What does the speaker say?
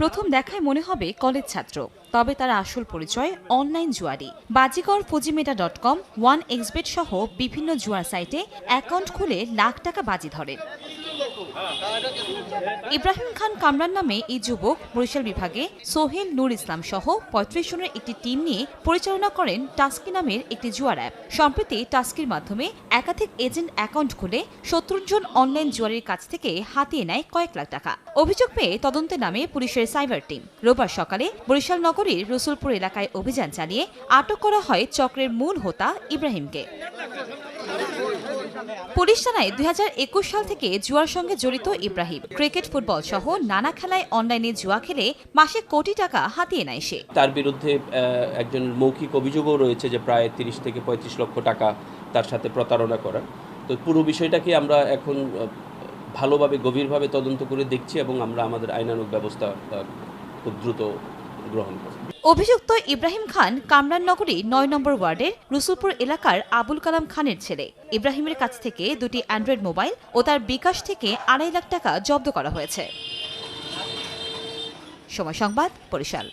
প্রথম দেখায় মনে হবে কলেজ ছাত্র, তবে তার আসল পরিচয় অনলাইন জুয়ারি। বাজিকর ফুজিমেটা.com, 1xbet সহ বিভিন্ন জুয়ার সাইটে অ্যাকাউন্ট খুলে লাখ টাকা বাজি ধরেন। ইব্রাহিম খান কামরান নামে এই যুবক বরিশাল বিভাগে সোহেল নূর ইসলাম সহ ৩৫ জনের একটি টিম নিয়ে পরিচালনা করেন টাস্কি নামের একটি জুয়ার অ্যাপ। সম্প্রতি টাস্কির মাধ্যমে একাধিক এজেন্ট অ্যাকাউন্ট খুলে ৭০ জন অনলাইন জুয়ারির কাছ থেকে হাতিয়ে নেয় কয়েক লাখ টাকা। অভিযোগ পেয়ে তদন্তে নামে পুলিশের সাইবার টিম। রোববার সকালে বরিশাল নগরীর রসুলপুর এলাকায় অভিযান চালিয়ে আটক করা হয় চক্রের মূল হোতা ইব্রাহিমকে। পুলিশ জানায় ২০২১ সাল থেকে জুয়ার সঙ্গে জড়িত ইব্রাহিম। ক্রিকেট, ফুটবল সহ নানা খেলায় অনলাইনে জুয়া খেলে মাসে কোটি টাকা হাতিয়ে নেয় সে। তার বিরুদ্ধে একজন মৌখিক অভিযোগও রয়েছে যে প্রায় ৩০ থেকে ৩৫ লক্ষ টাকা তার সাথে প্রতারণা করা। তো পুরো বিষয়টাকে আমরা এখন ভালোভাবে গভীরভাবে তদন্ত করে দেখছি এবং আমরা আমাদের আইনানুগ ব্যবস্থা খুব দ্রুত গ্রহণ করব। অভিযুক্ত ইব্রাহিম খান কামরান নগরী ৯ নম্বর ওয়ার্ডের রসুলপুর এলাকার আবুল কালাম খানের ছেলে। ইব্রাহিমের কাছ থেকে দুটি অ্যান্ড্রয়েড মোবাইল ও তার বিকাশ থেকে ২.৫ লাখ টাকা জব্দ করা হয়েছে। সময় সংবাদ, বরিশাল।